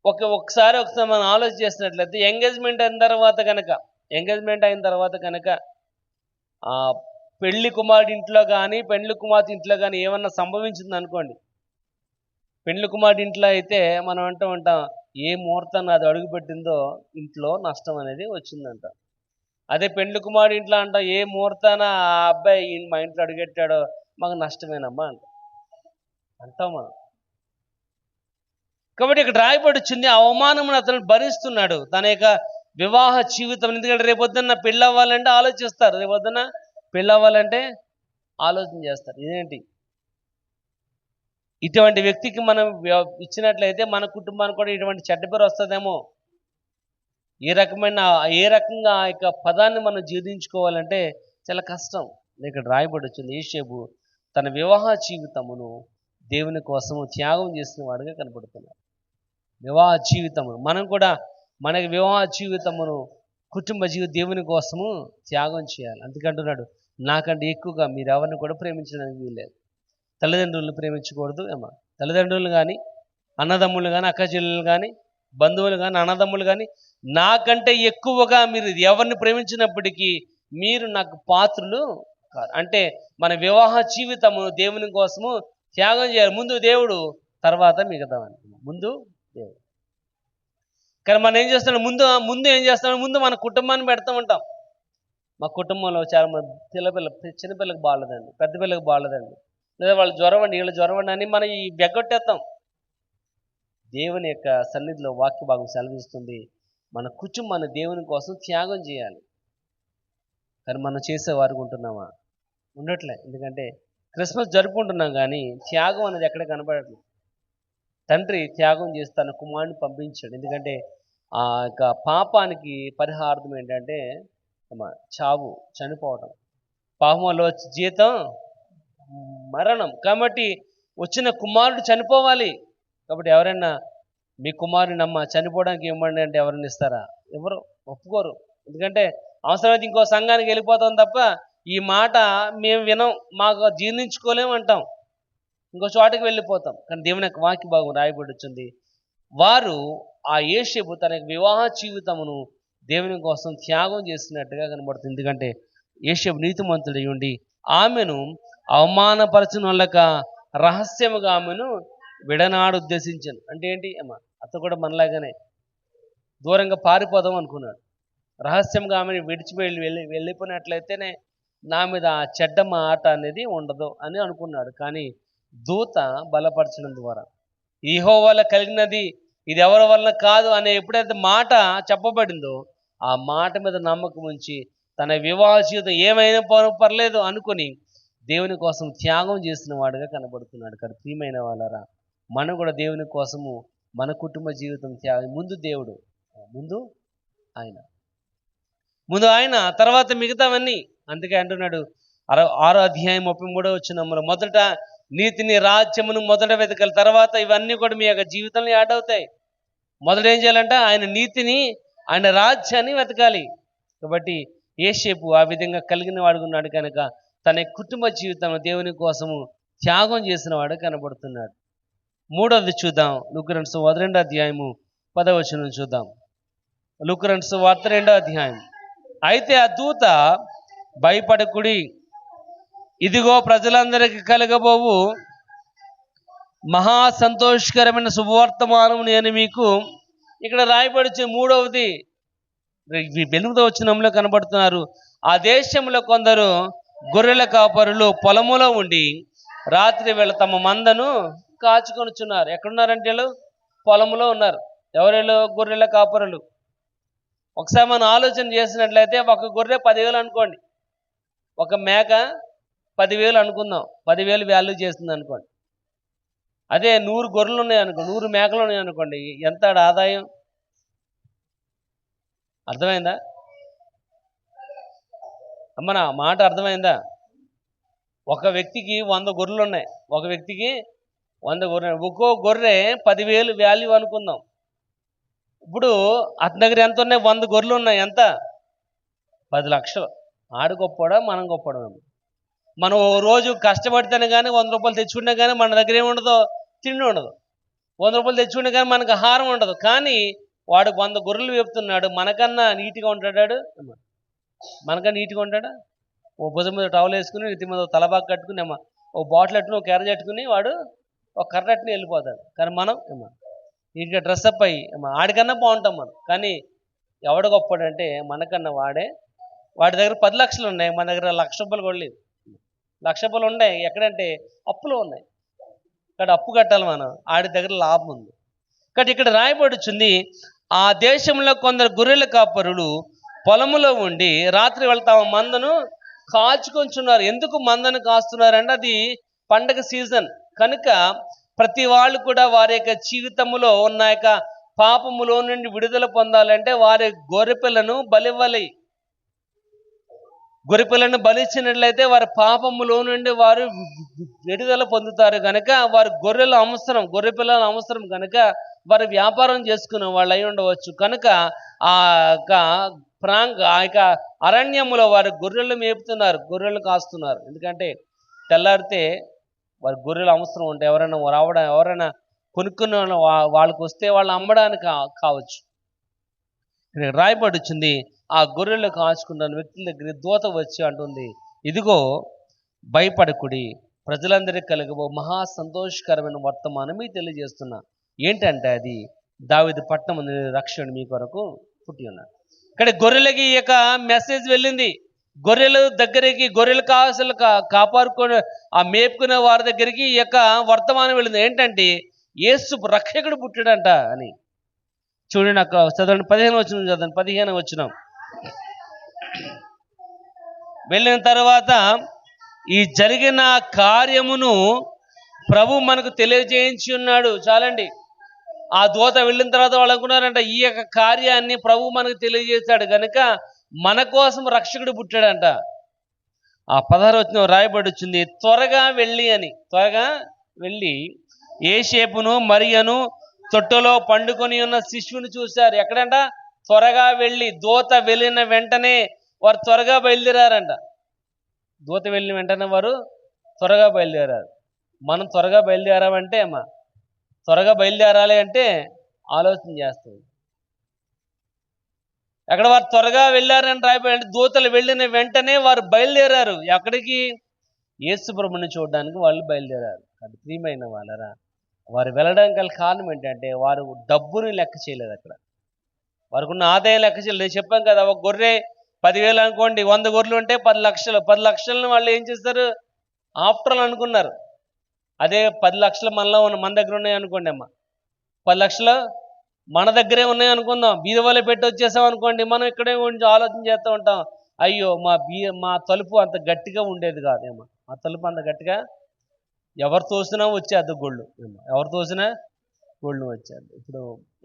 [SPEAKER 1] ఒకసారి మనం ఆలోచన చేసినట్లయితే ఎంగేజ్మెంట్ అయిన తర్వాత కనుక ఆ పెళ్లి కుమారుడి ఇంట్లో కానీ పెళ్లి కుమార్తె ఇంట్లో కానీ ఏమన్నా సంభవించింది అనుకోండి, పెళ్లి కుమారుడి ఇంట్లో అయితే మనం అంటూ ఉంటాం, ఏ ముహూర్తాన్ని అది అడుగుపెట్టిందో ఇంట్లో నష్టం అనేది వచ్చిందంట. అదే పెళ్లి కుమారుడి ఇంట్లో అంటాం, ఏ ముహూర్తాన ఆ అబ్బాయి మా ఇంట్లో అడుగెట్టాడో మాకు నష్టమేనమ్మా అంటాం మనం. కాబట్టి ఇక్కడ రాయబడుచుంది, అవమానం అతను భరిస్తున్నాడు తన యొక్క వివాహ జీవితం. ఎందుకంటే రేపొద్దున్న పెళ్ళి అవ్వాలంటే ఆలోచిస్తారు, రేపొద్దున పెళ్ళి అవ్వాలంటే ఆలోచన చేస్తారు. ఇదేంటి? ఇటువంటి వ్యక్తికి మనం ఇచ్చినట్లయితే మన కుటుంబానికి కూడా ఇటువంటి చెడ్డ పేరు వస్తుందేమో. ఏ రకంగా ఆ యొక్క పదాన్ని మనం జీర్ణించుకోవాలంటే చాలా కష్టం. ఇక్కడ రాయబడుచుంది, యేసేపు తన వివాహ జీవితమును దేవుని కోసము త్యాగం చేసిన వాడుగా కనబడుతున్నాడు. వివాహ జీవితము మనం కూడా మనకి వివాహ జీవితమును కుటుంబ దేవుని కోసము త్యాగం చేయాలి. అందుకంటున్నాడు, నాకంటే ఎక్కువగా మీరు ఎవరిని కూడా ప్రేమించడానికి వీల్లేదు. తల్లిదండ్రులను ప్రేమించకూడదు. తల్లిదండ్రులు కానీ, అన్నదమ్ములు కానీ, అక్క చెల్లెలు కానీ, బంధువులు కానీ, అన్నదమ్ములు కానీ, నాకంటే ఎక్కువగా మీరు ఎవరిని ప్రేమించినప్పటికీ మీరు నాకు పాత్రులు కాదు. అంటే మన వివాహ జీవితము దేవుని కోసము త్యాగం చేయాలి. ముందు దేవుడు, తర్వాత మిగతావన్నీ. ముందు దేవుడు. కానీ మనం ఏం చేస్తున్నాం, ముందు ముందు ఏం చేస్తున్నాం, ముందు మన కుటుంబాన్ని పెడతా ఉంటాం. మా కుటుంబంలో చాలా మంది చిన్నపిల్లకి బాగలేదండి, పెద్ద పిల్లకి బాగలేదండి, లేదా వాళ్ళు జ్వరవండి, వీళ్ళు జ్వరవండి అని మనం ఈ బెగ్గొట్టేస్తాం. దేవుని యొక్క సన్నిధిలో వాక్య భాగం సెలవిస్తుంది, మన కుటుంబాన్ని దేవుని కోసం త్యాగం చేయాలి. కానీ మనం చేసేవారు ఉంటున్నామా? ఉండట్లే. ఎందుకంటే క్రిస్మస్ జరుపుకుంటున్నాం కానీ త్యాగం అనేది ఎక్కడ కనబడట్లేదు. తండ్రి త్యాగం చేసి తన కుమారుని పంపించాడు. ఎందుకంటే ఆ యొక్క పాపానికి పరిహార్థం ఏంటంటే చావు, చనిపోవడం. పాపంలో వచ్చే జీతం మరణం. కాబట్టి వచ్చిన కుమారుడు చనిపోవాలి. కాబట్టి ఎవరైనా మీ కుమారుని చనిపోవడానికి ఇవ్వండి అంటే ఎవరైనా ఇస్తారా? ఎవరు ఒప్పుకోరు. ఎందుకంటే అవసరమైతే ఇంకో సంఘానికి వెళ్ళిపోతాం తప్ప ఈ మాట మేము వినం, మాకు జీర్ణించుకోలేము అంటాం, ఇంకో చోటకి వెళ్ళిపోతాం. కానీ దేవుని యొక్క వాక్య భాగం రాయబడి వచ్చింది, వారు ఆ యోసేపు తన వివాహ జీవితమును దేవుని కోసం త్యాగం చేసినట్టుగా కనబడుతుంది. ఎందుకంటే యోసేపు నీతిమంతుడై ఉండి ఆమెను అవమానపరచిన వాళ్ళక రహస్యముగా ఆమెను విడనాడు ఉద్దేశించాను. అంటే ఏంటి అతను కూడా మనలాగానే దూరంగా పారిపోదాం అనుకున్నాడు. రహస్యంగా ఆమెను వెళ్ళిపోయినట్లయితేనే నా మీద ఆ చెడ్డ మాట అనేది ఉండదు అని అనుకున్నాడు. కానీ దూత బలపరచడం ద్వారా యెహోవా కలిగినది ఇది ఎవరి వలన కాదు అనే ఎప్పుడైతే మాట చెప్పబడిందో ఆ మాట మీద నమ్మకం ఉంచి తన వివాహ జీవితం ఏమైనా పర్లేదు అనుకుని దేవుని కోసం త్యాగం చేసిన వాడుగా కనబడుతున్నాడు. కానీ ప్రియమైన వాళ్ళరా, మనం కూడా దేవుని కోసము మన కుటుంబ జీవితం త్యాగం. ముందు దేవుడు, ముందు ఆయన, తర్వాత మిగతావన్నీ. అందుకే అంటున్నాడు 6వ అధ్యాయం 33వ వచనంలో, మొదట నీతిని రాజ్యమును మొదట వెతకాలి, తర్వాత ఇవన్నీ కూడా మీ యొక్క జీవితంలో యాడ్ అవుతాయి. మొదట ఏం చేయాలంటే ఆయన నీతిని, ఆయన రాజ్యాన్ని వెతకాలి. కాబట్టి యోసేపు ఆ విధంగా కలిగిన వాడుకున్నాడు కనుక తన కుటుంబ జీవితం దేవుని కోసము త్యాగం చేసిన వాడు కనబడుతున్నాడు. మూడవది చూద్దాం, లూకాసు సువార్త 2వ అధ్యాయము 10వ వచనం చూద్దాం. లూకాసు సువార్త 2వ అధ్యాయం. అయితే ఆ దూత, భయపడకుడి, ఇదిగో ప్రజలందరికీ కలగబోవు మహా సంతోషకరమైన శుభవర్తమానం నేను మీకు, ఇక్కడ రాయబడి మూడవది 8వ వచనంలో కనబడుతున్నారు. ఆ దేశంలో కొందరు గొర్రెల కాపరులు పొలములో ఉండి రాత్రి వేళ తమ మందను కాచుకొనుచున్నారు. ఎక్కడున్నారంటే వీళ్ళు పొలంలో ఉన్నారు. ఎవరు? గొర్రెల కాపరులు. ఒకసారి మనం ఆలోచన చేసినట్లయితే ఒక గొర్రె 10,000 అనుకోండి, ఒక మేక 10,000 అనుకుందాం, 10,000 వాల్యూ చేస్తుంది అనుకోండి. అదే 100 గొర్రెలు ఉన్నాయి అనుకోండి, 100 మేకలు ఉన్నాయి అనుకోండి, ఎంత ఆదాయం? అర్థమైందా అమ్మ? నా మాట అర్థమైందా? ఒక వ్యక్తికి 100 గొర్రెలు ఉన్నాయి, ఒక వ్యక్తికి 100 గొర్రెలు, ఒక్కో గొర్రె 10,000 వాల్యూ అనుకుందాం. ఇప్పుడు అతని దగ్గర ఎంత ఉన్నాయి? 100 గొర్రెలు ఉన్నాయి. ఎంత? 10 లక్షలు. ఆడు గొప్పడా మనం గొప్పడా? మనం రోజు కష్టపడితేనే కానీ 100 రూపాయలు తెచ్చుకున్నా కానీ మన దగ్గర ఏముండదు? తిండి ఉండదు. 100 రూపాయలు తెచ్చుకున్నా కానీ మనకు ఆహారం ఉండదు. కానీ వాడు 100 గొర్రెలు వేపుతున్నాడు, మనకన్నా నీట్గా ఉంటాడాడు? మనకన్నా నీట్గా ఉంటాడా? ఓ భుజం మీద టవల్ వేసుకుని, నెత్తి మీద తలబాగా కట్టుకుని ఓ బాటిల్ అట్టుకుని, ఒక కర్ర చెట్టుకుని, వాడు ఒక కర్ర అట్టుకుని వెళ్ళిపోతాడు. కానీ మనం నీట్గా డ్రెస్అప్ అయ్యి ఆడికన్నా బాగుంటాం మనం. కానీ ఎవడు గొప్పడంటే మనకన్నా వాడే. వాడి దగ్గర 10 లక్షలు ఉన్నాయి, మన దగ్గర 1,00,000 రూపాయలు కూడా లేదు. 1,00,000 రూపాయలు ఉన్నాయి ఎక్కడంటే అప్పులో ఉన్నాయి. ఇక్కడ అప్పు కట్టాలి మనం, ఆడి దగ్గర లాభం ఉంది. కాబట్టి ఇక్కడ రాయబడుచుంది, ఆ దేశంలో కొందరు గొర్రెల కాపరులు పొలములో ఉండి రాత్రి వేళ తమ మందను కాచుకొంచున్నారు. ఎందుకు మందను కాస్తున్నారంటే అది పండగ సీజన్ కనుక ప్రతి వాళ్ళు కూడా వారి యొక్క జీవితంలో ఉన్న యొక్క పాపములో నుండి విడుదల పొందాలంటే వారి గొర్రెపిల్లను బలివ్వాలి. గొర్రెపిల్లను బలిచ్చినట్లయితే వారి పాపములో నుండి వారు విడుదల పొందుతారు కనుక వారు గొర్రెల అవసరం, గొర్రెపిల్లల అవసరం కనుక వారు వ్యాపారం చేసుకునే వాళ్ళు అయి ఉండవచ్చు. కనుక ఆ యొక్క అరణ్యములో వారు గొర్రెలు మేపుతున్నారు, గొర్రెలు కాస్తున్నారు. ఎందుకంటే తెల్లారితే వారి గొర్రెలు అవసరం ఉంటే ఎవరైనా కొనుక్కున్న వాళ్ళకి వస్తే వాళ్ళు అమ్మడానికి కావచ్చు. రాయబడి వచ్చింది, ఆ గొర్రెలు కాచుకున్న వ్యక్తుల దగ్గర దూత వచ్చి అంటుంది, ఇదిగో భయపడకుడి, ప్రజలందరికీ కలుగబో మహా సంతోషకరమైన వర్తమానం మీకు తెలియజేస్తున్నా. ఏంటంటే అది దావీదు పట్టణం రక్షణ మీ కొరకు పుట్టి ఉన్నాడు. ఇక్కడ గొర్రెలకి ఈ యొక్క మెసేజ్ వెళ్ళింది. గొర్రెల దగ్గరికి, గొర్రెలు కాసులు కాపాడుకొని ఆ మేపుకునే వారి దగ్గరికి ఈ యొక్క వర్తమానం వెళ్ళింది. ఏంటంటే యేసు రక్షకుడు పుట్టాడంట అని. చూడండి, నాకు చదవండి 15 వచనం చదవండి. 15 వచనం. వెళ్ళిన తర్వాత ఈ జరిగిన కార్యమును ప్రభు మనకు తెలియజేయించి ఉన్నాడు. చాలండి. ఆ దూత వెళ్ళిన తర్వాత వాళ్ళు అనుకున్నారంట ఈ యొక్క కార్యాన్ని ప్రభు మనకు తెలియజేశాడు కనుక మన కోసం రక్షకుడు పుట్టాడంట. ఆ 16 వచనం రాయబడి వచ్చింది, త్వరగా వెళ్ళి అని. త్వరగా వెళ్ళి యోసేపును మరియను తొట్టెలో పండుకొని ఉన్న శిశువుని చూశారు. ఎక్కడంట? త్వరగా వెళ్ళి. దూత వెళ్ళిన వెంటనే వారు త్వరగా బయలుదేరారంట. దూత వెళ్ళిన వెంటనే వారు త్వరగా బయలుదేరారు. మనం త్వరగా బయలుదేరామంటే అమ్మా, త్వరగా బయలుదేరాలి అంటే ఆలోచన చేస్తుంది. అక్కడ వారు త్వరగా వెళ్ళారని రాయబడి, దూతలు వెళ్ళిన వెంటనే వారు బయలుదేరారు. ఎక్కడికి? యేసు ప్రభువుని చూడడానికి వాళ్ళు బయలుదేరారు. అది ప్రియమైన వాళ్ళరా, వారు వెళ్ళడానికి గల కారణం ఏంటంటే వారు డబ్బుని లెక్క చేయలేదు. అక్కడ వారికి ఉన్న ఆదాయం లెక్క చేయలేదు. నేను చెప్పాను కదా, ఒక గొర్రె 10,000 అనుకోండి, 100 గొర్రెలు ఉంటే 10 లక్షలు. 10 లక్షలను వాళ్ళు ఏం చేస్తారు? ఆఫ్టర్ ఆల్ అనుకున్నారు. అదే 10 లక్షలు మన దగ్గర ఉన్నాయి అనుకోండి అమ్మ, 10 లక్షలు మన దగ్గరే ఉన్నాయి అనుకుందాం, బీదవాళ్ళే పెట్టి వచ్చేసాం అనుకోండి, మనం ఇక్కడే ఉండి ఆలోచన చేస్తూ ఉంటాం, అయ్యో మా తలుపు అంత గట్టిగా ఉండేది కాదేమో, మా తలుపు అంత గట్టిగా ఎవరు తోసినా వచ్చేది గొళ్ళు, ఎవరు తోసినా గొళ్ళు వచ్చేది. ఇప్పుడు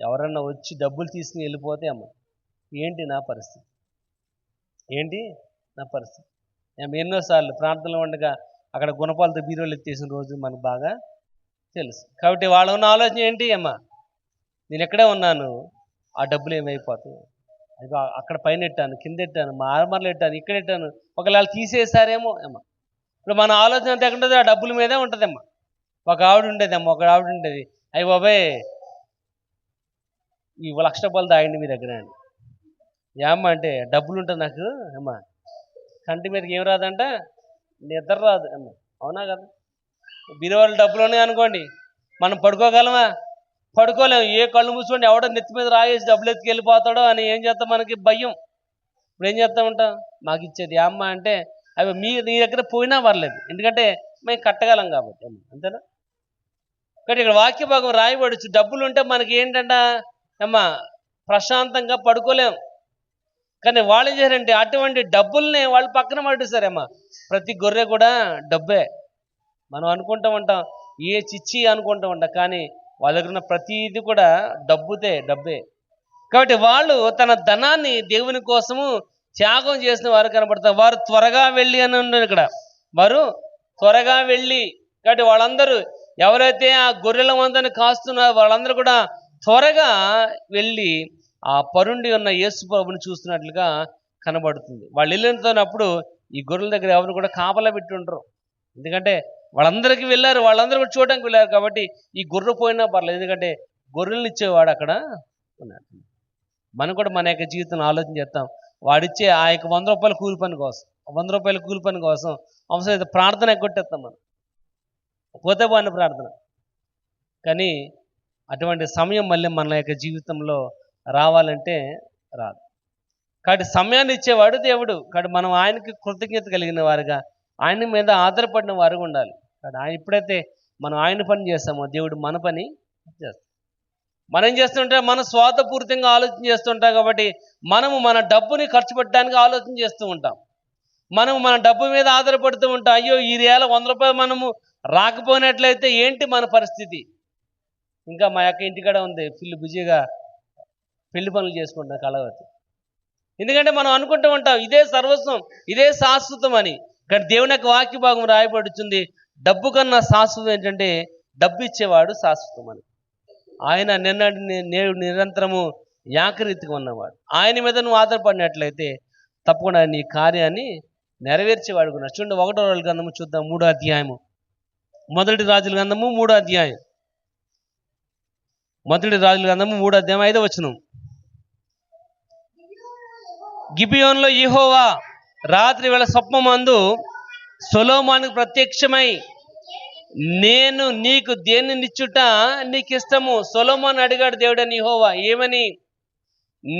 [SPEAKER 1] ఎవరన్నా వచ్చి డబ్బులు తీసుకుని వెళ్ళిపోతే అమ్మ, ఏంటి నా పరిస్థితి, ఏంటి నా పరిస్థితి. ఎన్నోసార్లు ప్రార్థనలు ఉండగా అక్కడ గుణపాలతో బీరోలు ఎత్తేసిన రోజు మనకు బాగా తెలుసు. కాబట్టి వాళ్ళ ఉన్న ఆలోచన ఏంటి అమ్మ, నేను ఎక్కడే ఉన్నాను, ఆ డబ్బులు ఏమైపోతాయి, అది అక్కడ పైన పెట్టాను, కింద పెట్టాను, మా ఆర్మర్లు పెట్టాను, ఇక్కడ పెట్టాను, ఒకవేళ తీసేసారేమో అమ్మ. ఇప్పుడు మన ఆలోచన అంతా ఎక్కడుంటుంది? ఆ డబ్బుల మీదే ఉంటుందమ్మా. ఒక ఆవిడ ఉండేదమ్మా, ఒక ఆవిడ ఉండేది, అయ్యి బాబాయ్ ఈ ₹1,00,000 దాయండి మీ దగ్గర అండి. ఏమ్మా అంటే, డబ్బులు ఉంటుంది నాకు అమ్మా, కంటి మీదకి ఏం రాదంట, నిద్ర రాదు అమ్మ. అవునా కదా? బీరువాళ్ళు డబ్బులు ఉన్నాయి అనుకోండి, మనం పడుకోగలమా? పడుకోలేము. ఏ కళ్ళు మూసుకోండి, ఎవడో నెత్తి మీద రాయేసి డబ్బులు ఎత్తుకు వెళ్ళిపోతాడో అని ఏం చేస్తాం, మనకి భయం. ఇప్పుడు ఏం చేస్తూ ఉంటాం, మాకు ఇచ్చేది అమ్మ అంటే, అవి నీ దగ్గర పోయినా పర్లేదు, ఎందుకంటే మేము కట్టగలం కాబట్టి అమ్మ, అంతేనా? కానీ ఇక్కడ వాక్య భాగం రాయబడచ్చు, డబ్బులు ఉంటే మనకి ఏంటంట అమ్మ, ప్రశాంతంగా పడుకోలేం. కానీ వాళ్ళు ఏం చేశారంటే అటువంటి డబ్బుల్ని వాళ్ళు పక్కన పడేశారమ్మా. ప్రతి గొర్రె కూడా డబ్బే. మనం అనుకుంటూ ఉంటాం ఏ చిచ్చి అనుకుంటూ ఉంటాం, కానీ వాళ్ళ దగ్గర ఉన్న ప్రతిది కూడా డబ్బే. కాబట్టి వాళ్ళు తన ధనాన్ని దేవుని కోసము త్యాగం చేసిన వారు కనబడతారు. వారు త్వరగా వెళ్ళి అని ఉన్నారు ఇక్కడ, వారు త్వరగా వెళ్ళి. కాబట్టి వాళ్ళందరూ ఎవరైతే ఆ గొర్రెల మందని కాస్తున్నారో వాళ్ళందరూ కూడా త్వరగా వెళ్ళి ఆ పరుండి ఉన్న యేసు ప్రభువుని చూస్తున్నట్లుగా కనబడుతుంది. వాళ్ళు వెళ్ళినప్పుడు ఈ గొర్రెల దగ్గర ఎవరు కూడా కాపలా పెట్టి ఉండరు, ఎందుకంటే వాళ్ళందరికీ వెళ్ళారు, వాళ్ళందరూ కూడా చూడడానికి వెళ్ళారు. కాబట్టి ఈ గొర్రె పోయినా పర్లేదు, ఎందుకంటే గొర్రెలను ఇచ్చేవాడు అక్కడ ఉన్నాడు. మనం కూడా మన యొక్క జీవితంలో ఆలోచన చేస్తాం, వాడిచ్చే ఆ యొక్క ₹100 కూలి పని కోసం, ₹100 కూలి పని కోసం అవసరం ప్రార్థన ఎగ్గొట్టేస్తాం మనం, పోతే పోయిన ప్రార్థన. కానీ అటువంటి సమయం మళ్ళీ మన యొక్క జీవితంలో రావాలంటే రాదు. కాబట్టి సమయాన్ని ఇచ్చేవాడు దేవుడు. కాబట్టి మనం ఆయనకి కృతజ్ఞత కలిగిన వారుగా, ఆయన మీద ఆధారపడిన వారుగా ఉండాలి. కాబట్టి ఆయన ఎప్పుడైతే మనం ఆయన పని చేస్తామో దేవుడు మన పని చేస్తాం. మనం ఏం చేస్తుంటే మనం స్వార్థపూరితంగా ఆలోచన చేస్తుంటాం. కాబట్టి మనము మన డబ్బుని ఖర్చు పెట్టడానికి ఆలోచన చేస్తూ ఉంటాం. మనము మన డబ్బు మీద ఆధారపడుతూ ఉంటాం. అయ్యో ఈ ₹100 మనము రాకపోయినట్లయితే ఏంటి మన పరిస్థితి. ఇంకా మా యొక్క ఇంటికాడ ఉంది, ఫుల్ బిజీగా పెళ్లి పనులు చేసుకుంటాం కళావతి. ఎందుకంటే మనం అనుకుంటూ ఉంటాం ఇదే సర్వస్వం, ఇదే శాశ్వతం అని. కానీ దేవుని యొక్క వాక్య భాగం రాయబడుతుంది, డబ్బు కన్నా శాశ్వతం ఏంటంటే డబ్బు ఇచ్చేవాడు శాశ్వతం అని. ఆయన నేడు నిరంతరము ఏకరీతిగా ఉన్నవాడు. ఆయన మీద నువ్వు ఆధారపడినట్లయితే తప్పకుండా నీ కార్యాన్ని నెరవేర్చేవాడు కూడా. చూడండి 1వ రాజుల గ్రంథము చూద్దాం, 3వ అధ్యాయము. 1 రాజుల గ్రంథము 3వ అధ్యాయం. 1 రాజుల గ్రంథము 3వ అధ్యాయం 5వ వచనం. గిబియోనులో యెహోవా రాత్రి వేళ స్వప్నమందు సొలొమోనుకు ప్రత్యక్షమై, నేను నీకు దేన్ని నిచ్చుట నీకు ఇష్టము? సొలొమోను అడిగాడు దేవుడని యెహోవా ఏమని?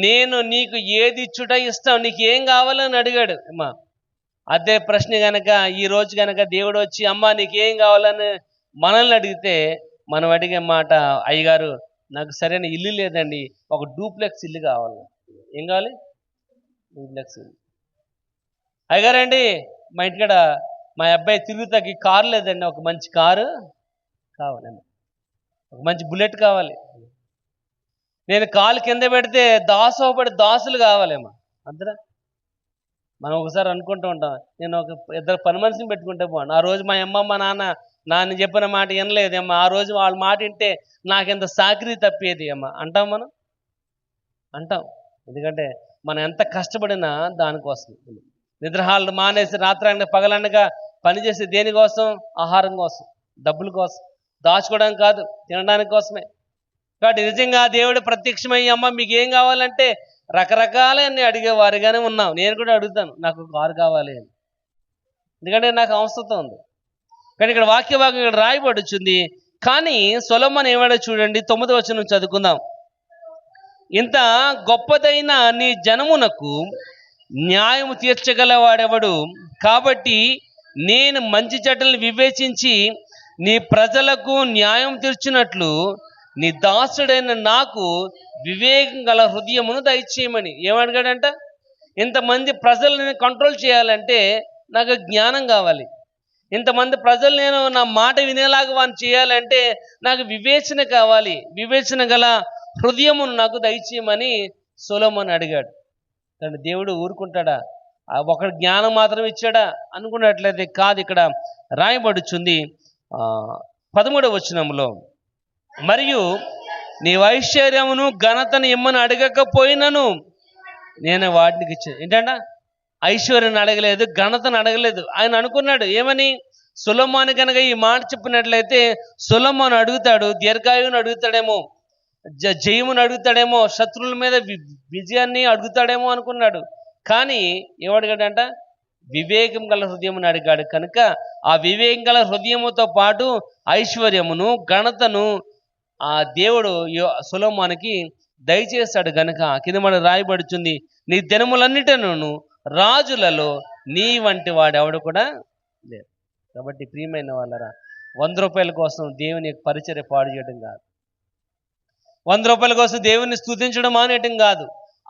[SPEAKER 1] నేను నీకు ఏది ఇచ్చుట ఇష్టం, నీకు ఏం కావాలని అడిగాడు. అమ్మా అదే ప్రశ్న గనక ఈ రోజు గనక దేవుడు వచ్చి అమ్మా నీకేం కావాలని మనల్ని అడిగితే మనం అడిగే మాట, అయ్యగారు నాకు సరైన ఇల్లు లేదండి, ఒక డూప్లెక్స్ ఇల్లు కావాలి. ఏం కావాలి? డూప్లెక్స్ ఇల్లు. అయ్యగారండి మా ఇంటికాడ మా అబ్బాయి తిరుగుతాకి కారు లేదండి, ఒక మంచి కారు కావాలండి, ఒక మంచి బుల్లెట్ కావాలి. నేను కాలు కింద పెడితే దాసోపడి దాసులు కావాలేమో. అంతేనా? మనం ఒకసారి అనుకుంటూ ఉంటాం, నేను ఒక ఇద్దరు పని మనిషిని పెట్టుకుంటే బాగుండు. ఆ రోజు మా అమ్మ మా నాన్న చెప్పిన మాట వినలేదు అమ్మ, ఆ రోజు వాళ్ళ మాట వింటే నాకెంత సాకిరీ తప్పేది అమ్మ అంటాం. మనం అంటాం, ఎందుకంటే మనం ఎంత కష్టపడినా దానికోసం. నిద్రహాలు మానేసి రాత్రి పగలనగా పనిచేసి దేనికోసం? ఆహారం కోసం, డబ్బుల కోసం, దాచుకోవడానికి కాదు, తినడానికి కోసమే. కాబట్టి నిజంగా దేవుడు ప్రత్యక్షమై అమ్మ మీకు ఏం కావాలంటే రకరకాలన్నీ అడిగేవారుగానే ఉన్నాం. నేను కూడా అడుగుతాను, నాకు కారు కావాలి అని, ఎందుకంటే నాకు అవసరం ఉంది. కానీ ఇక్కడ వాక్యం ఇక్కడ రాయబడుచుంది. కానీ సొలొమోను ఏమాడో చూడండి, 9వ వచనం చదువుకుందాం. ఇంత గొప్పదైన నీ జనమునకు న్యాయము తీర్చగలవాడెవడు? కాబట్టి నేను మంచి చెడ్డలను వివేచించి నీ ప్రజలకు న్యాయం తీర్చినట్లు నీ దాసుడైన నాకు వివేకం గల హృదయమును దయచేయమని. ఏమడిగాడంట? ఇంతమంది ప్రజల్ని కంట్రోల్ చేయాలంటే నాకు జ్ఞానం కావాలి, ఇంతమంది ప్రజలు నేను నా మాట వినేలాగా వాడిని చేయాలంటే నాకు వివేచన కావాలి, వివేచన గల హృదయమును నాకు దయచేయమని సొలొమోను అడిగాడు. కానీ దేవుడు ఊరుకుంటాడా? ఒక జ్ఞానం మాత్రం ఇచ్చాడా అనుకున్నట్లయితే కాదు. ఇక్కడ రాయబడుచుంది 13వ వచనంలో, మరియు నీ ఐశ్వర్యమును ఘనతను ఇమ్మని అడగకపోయినను నేను వాటికి ఇచ్చాను. ఏంటంట? ఐశ్వర్యాన్ని అడగలేదు, ఘనతను అడగలేదు. ఆయన అనుకున్నాడు ఏమని? సొలొమోను కనుక ఈ మాట చెప్పినట్లయితే సొలొమోను అడుగుతాడు, దీర్ఘాయువును అడుగుతాడేమో, జయమును అడుగుతాడేమో, శత్రువుల మీద విజయాన్ని అడుగుతాడేమో అనుకున్నాడు. కానీ ఏమడిగాడంట? వివేకం గల హృదయమును అడిగాడు. కనుక ఆ వివేకం గల హృదయముతో పాటు ఐశ్వర్యమును ఘనతను ఆ దేవుడు సొలొమోనుకి దయచేస్తాడు. గనుక కింద మన రాయబడుచుంది, నీ దినములన్నిటిను రాజులలో నీ వంటి వాడు ఎవడు కూడా లేరు. కాబట్టి ప్రియమైన వాళ్ళరా, 100 రూపాయల కోసం దేవుని పరిచర్య పాడు చేయడం కాదు, 100 రూపాయల కోసం దేవుని స్తుతించడం మానేయటం కాదు.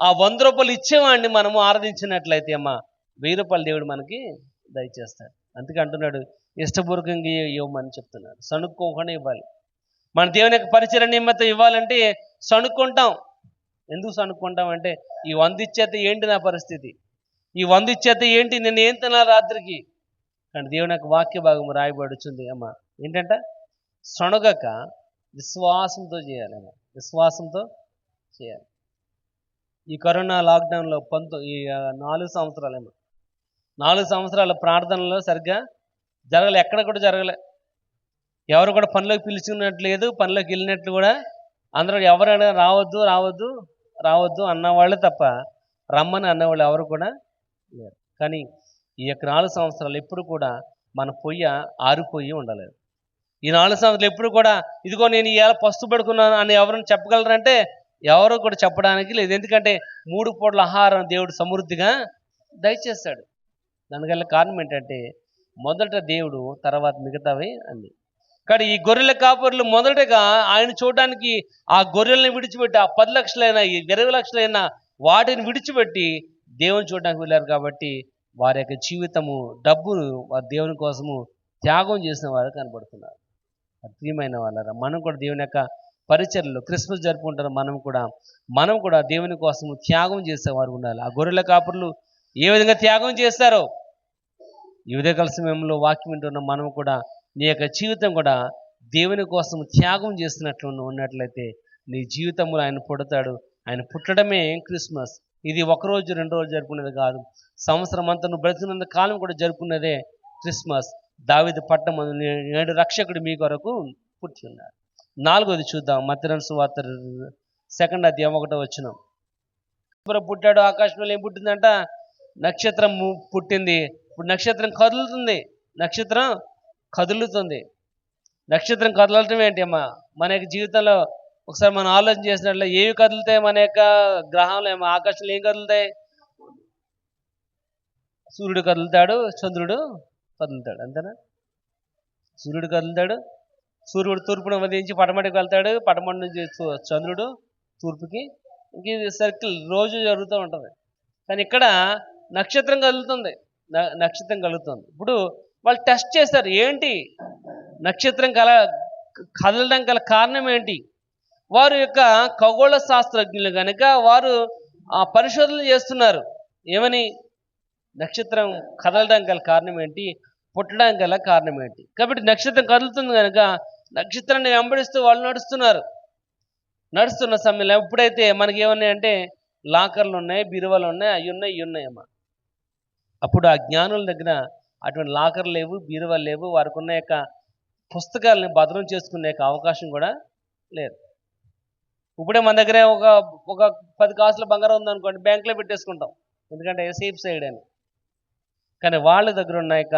[SPEAKER 1] ఆ 100 రూపాయలు ఇచ్చేవాడిని మనము ఆరాధించినట్లయితే అమ్మా 1000 రూపాయలు దేవుడు మనకి దయచేస్తాడు. అందుకే అంటున్నాడు, ఇష్టపూర్వకంగా ఇవ్వమని చెప్తున్నాడు, సణుక్కోకుండా ఇవ్వాలి. మన దేవుని యొక్క పరిచర్య నిమిత్తం ఇవ్వాలంటే సణుక్కుంటాం. ఎందుకు సణుక్కుంటాం అంటే, ఈ 100 ఇచ్చేస్తే ఏంటి నా పరిస్థితి, ఈ 100 ఇచ్చేస్తే ఏంటి, నేను ఏం తినాలి రాత్రికి? కానీ దేవుని యొక్క వాక్య భాగం రాయబడుచుంది అమ్మ ఏంటంట? సొనగక విశ్వాసంతో చేయాలి అమ్మ, విశ్వాసంతో చేయాలి. ఈ కరోనా లాక్డౌన్లో 4 సంవత్సరాలేమో, 4 సంవత్సరాల ప్రార్థనలో సరిగ్గా జరగలే, ఎక్కడ కూడా జరగలే. ఎవరు కూడా పనిలోకి పిలుచుకున్నట్లు లేదు, పనిలోకి వెళ్ళినట్లు కూడా అందరూ ఎవరైనా రావద్దు రావద్దు రావద్దు అన్నవాళ్ళు తప్ప రమ్మని అన్నవాళ్ళు ఎవరు కూడా లేరు. కానీ ఈ యొక్క 4 సంవత్సరాలు ఎప్పుడు కూడా మన పొయ్య ఆరిపోయి ఉండలేదు. ఈ 4 సంవత్సరాలు ఎప్పుడు కూడా ఇదిగో నేను ఇవాళ పస్తు పడుకున్నాను అని ఎవరైనా చెప్పగలరంటే ఎవరు కూడా చెప్పడానికి లేదు. ఎందుకంటే 3 పూటల ఆహారం దేవుడు సమృద్ధిగా దయచేస్తాడు. దానికల్లా కారణం ఏంటంటే మొదట దేవుడు, తర్వాత మిగతావి అన్ని. కానీ ఈ గొర్రెల కాపరులు మొదటగా ఆయన చూడడానికి ఆ గొర్రెల్ని విడిచిపెట్టి ఆ 10 లక్షలైనా 20 లక్షలైనా వాటిని విడిచిపెట్టి దేవుని చూడడానికి వెళ్ళారు. కాబట్టి వారి యొక్క జీవితము, డబ్బును వారి దేవుని కోసము త్యాగం చేసిన వారు కనబడుతున్నారు. ప్రియమైన వాళ్ళరా, మనం కూడా దేవుని యొక్క పరిచర్యలో క్రిస్మస్ జరుపుకుంటారు. మనం కూడా దేవుని కోసము త్యాగం చేసేవారు ఉండాలి. ఆ గొర్రెల కాపరులు ఏ విధంగా త్యాగం చేస్తారో ఈ ఉదయకాల సమయంలో వాక్యం వింటున్న మనం కూడా నీ యొక్క జీవితం కూడా దేవుని కోసం త్యాగం చేస్తున్నట్లు ఉన్నట్లయితే నీ జీవితంలో ఆయన పుడతాడు. ఆయన పుట్టడమే క్రిస్మస్. ఇది 1 రోజు 2 రోజు జరుపుకునేది కాదు, సంవత్సరం అంతా నువ్వు బ్రతికినంత కాలం కూడా జరుపుకున్నదే క్రిస్మస్. దావీదు పట్టణమందు నేడు రక్షకుడు మీ కొరకు పుట్టి ఉన్నాడు. 4వది చూద్దాం, మత్తయి సువార్త 2వ అధ్యాయం 1వ వచనం. పుట్టాడు, ఆకాశంలో ఏం పుట్టిందంట? నక్షత్రం పుట్టింది. ఇప్పుడు నక్షత్రం కదులుతుంది. నక్షత్రం కదులుతుంది. నక్షత్రం కదలటం ఏంటి అమ్మా? మన యొక్క జీవితంలో ఒకసారి మనం ఆలోచన చేసినట్లు ఏవి కదులుతాయి? మన యొక్క గ్రహంలో ఆకాశంలో ఏం కదులుతాయి? సూర్యుడు కదులుతాడు, చంద్రుడు కదులుతాడు, అంతేనా? సూర్యుడు కదులుతాడు, సూర్యుడు తూర్పును ఉదయించి పడమటికి వెళ్తాడు, పడమటి నుంచి చంద్రుడు తూర్పుకి. ఇంక ఇది సర్కిల్ రోజు జరుగుతూ ఉంటుంది. కానీ ఇక్కడ నక్షత్రం కదులుతుంది. నక్షత్రం కదులుతుంది. ఇప్పుడు వాళ్ళు టెస్ట్ చేశారు, ఏంటి నక్షత్రం కదలడం గల కారణం ఏంటి? వారు యొక్క ఖగోళ శాస్త్రజ్ఞులు కనుక వారు పరిశోధనలు చేస్తున్నారు. ఏమని? నక్షత్రం కదలడం గల కారణం ఏంటి, పుట్టడం గల కారణం ఏంటి? కాబట్టి నక్షత్రం కదులుతుంది కనుక నక్షత్రాన్ని వెంబడిస్తూ వాళ్ళు నడుస్తున్న సమయంలో ఎప్పుడైతే మనకి ఏమన్నాయంటే లాకర్లు ఉన్నాయి, బీరువాలు ఉన్నాయి, అవి ఉన్నాయి, ఇవి ఉన్నాయమ్మా. అప్పుడు ఆ జ్ఞానుల దగ్గర అటువంటి లాకర్లు లేవు, బీరువాలు లేవు. వారికి ఉన్న యొక్క పుస్తకాలని భద్రం చేసుకునే అవకాశం కూడా లేదు. ఇప్పుడే మన దగ్గర ఒక 10 కాసుల బంగారం ఉందనుకోండి, బ్యాంకులో పెట్టేసుకుంటాం, ఎందుకంటే సేఫ్ సైడ్ అని. కానీ వాళ్ళ దగ్గర ఉన్న యొక్క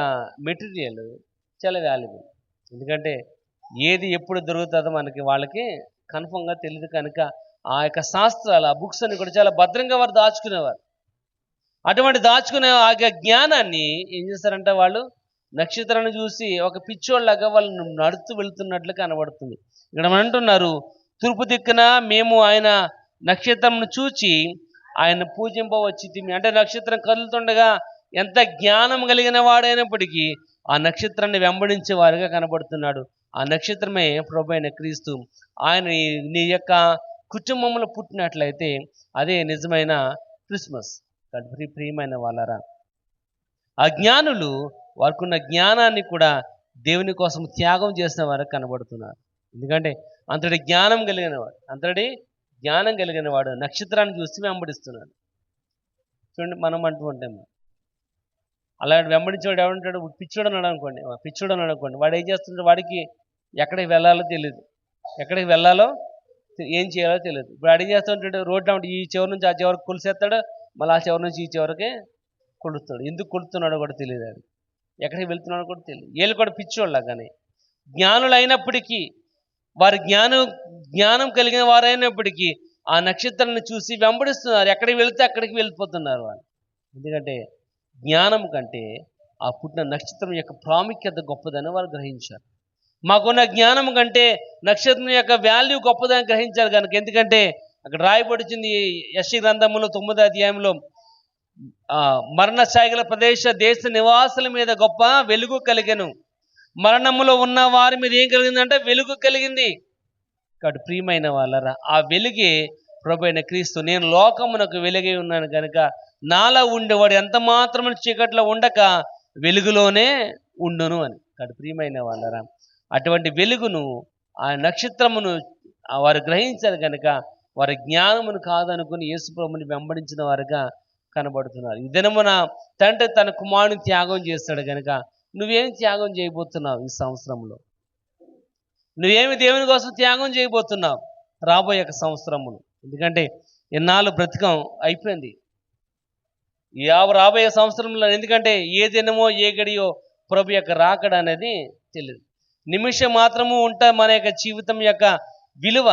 [SPEAKER 1] మెటీరియల్ చాలా వాల్యుబుల్. ఎందుకంటే ఏది ఎప్పుడు దొరుకుతుందో వాళ్ళకి కన్ఫర్మ్గా తెలియదు కనుక ఆ యొక్క శాస్త్రాలు, ఆ బుక్స్ అని కూడా చాలా భద్రంగా వారు దాచుకునేవారు. అటువంటి దాచుకునే ఆ జ్ఞానాన్ని ఏం చేస్తారంటే వాళ్ళు నక్షత్రాన్ని చూసి ఒక పిచ్చోళ్ళలాగా వాళ్ళు నడుస్తూ వెళుతున్నట్లు కనబడుతుంది. ఇక్కడ మనం అంటున్నారు, తూర్పు దిక్కున మేము ఆయన నక్షత్రంను చూచి ఆయన పూజింపవచ్చితిమి. అంటే నక్షత్రం కదులుతుండగా ఎంత జ్ఞానం కలిగిన వాడైనప్పటికీ ఆ నక్షత్రాన్ని వెంబడించే వారిగా కనబడుతున్నాడు. ఆ నక్షత్రమే ప్రభువైన క్రీస్తు. ఆయన నీ యొక్క కుటుంబంలో పుట్టినట్లయితే అదే నిజమైన క్రిస్మస్. ప్రియమైన వాళ్ళరా, ఆ జ్ఞానులు వారికున్న జ్ఞానాన్ని కూడా దేవుని కోసం త్యాగం చేసిన వారు కనబడుతున్నారు. ఎందుకంటే అంతటి జ్ఞానం కలిగిన వాడు నక్షత్రాన్ని చూసి వెంబడిస్తున్నాడు. చూడండి, మనం అంటూ ఉంటాము అలాంటి వెంబడించేవాడు ఎవడంటాడు? పిచ్చోడు అన్నాడు అనుకోండి, వాడు ఏం చేస్తుంటాడు? వాడికి ఎక్కడికి వెళ్ళాలో తెలియదు, ఏం చేయాలో తెలియదు. ఇప్పుడు అడిగి చేస్తుంటాడు, రోడ్డు ఈ చివరి నుంచి ఆ చివరికి కొలిసేస్తాడు, మళ్ళీ ఆ చివరి నుంచి ఈ చివరికి కొలుస్తాడు. ఎందుకు కొలుస్తున్నాడో కూడా తెలియదు, అది ఎక్కడికి వెళ్తున్నాడో కూడా తెలియదు. వీళ్ళు కూడా పిచ్చోళ్ళ. కానీ జ్ఞానులు అయినప్పటికీ, వారి జ్ఞానం కలిగిన వారైనప్పటికీ ఆ నక్షత్రాన్ని చూసి వెంబడిస్తున్నారు. ఎక్కడికి వెళితే అక్కడికి వెళ్ళిపోతున్నారు వాళ్ళు. ఎందుకంటే జ్ఞానం కంటే ఆ పుట్టిన నక్షత్రం యొక్క ప్రాముఖ్యత గొప్పదని వారు గ్రహించారు. మాకున్న జ్ఞానం కంటే నక్షత్రం యొక్క వాల్యూ గొప్పదని గ్రహించారు కనుక. ఎందుకంటే అక్కడ రాయబడుతుంది యెషయా గ్రంథములో 9వ అధ్యాయంలో, మరణఛాయగల దేశ నివాసుల మీద గొప్ప వెలుగు కలిగెను. మరణములో ఉన్న వారి మీద ఏం కలిగిందంటే వెలుగు కలిగింది. కాబట్టి ప్రియమైన వాళ్ళరా, ఆ వెలుగే ప్రభువైన క్రీస్తు. నేను లోకమునకు వెలుగై ఉన్నాను కనుక నాలో ఉండేవాడు ఎంత మాత్రం చీకట్లో ఉండక వెలుగులోనే ఉండును అని. కాబట్టి ప్రియమైన వాళ్ళరా, అటువంటి వెలుగును, ఆ నక్షత్రమును వారు గ్రహించారు కనుక వారి జ్ఞానమును కాదనుకుని యేసు ప్రభువుని వెంబడించిన వారుగా కనబడుతున్నారు. ఈ దినమున తండ్రి తన కుమారుని త్యాగం చేస్తాడు కనుక నువ్వేం త్యాగం చేయబోతున్నావు ఈ సంవత్సరంలో? నువ్వేమి దేవుని కోసం త్యాగం చేయబోతున్నావు రాబోయే సంవత్సరములు? ఎందుకంటే ఎన్నాళ్ళు బ్రతికం అయిపోయింది రాబోయే సంవత్సరంలో. ఎందుకంటే ఏ దినమో ఏ గడియో ప్రభు యొక్క రాకడ అనేది తెలియదు. నిమిషం మాత్రము ఉంటా మన యొక్క జీవితం యొక్క విలువ.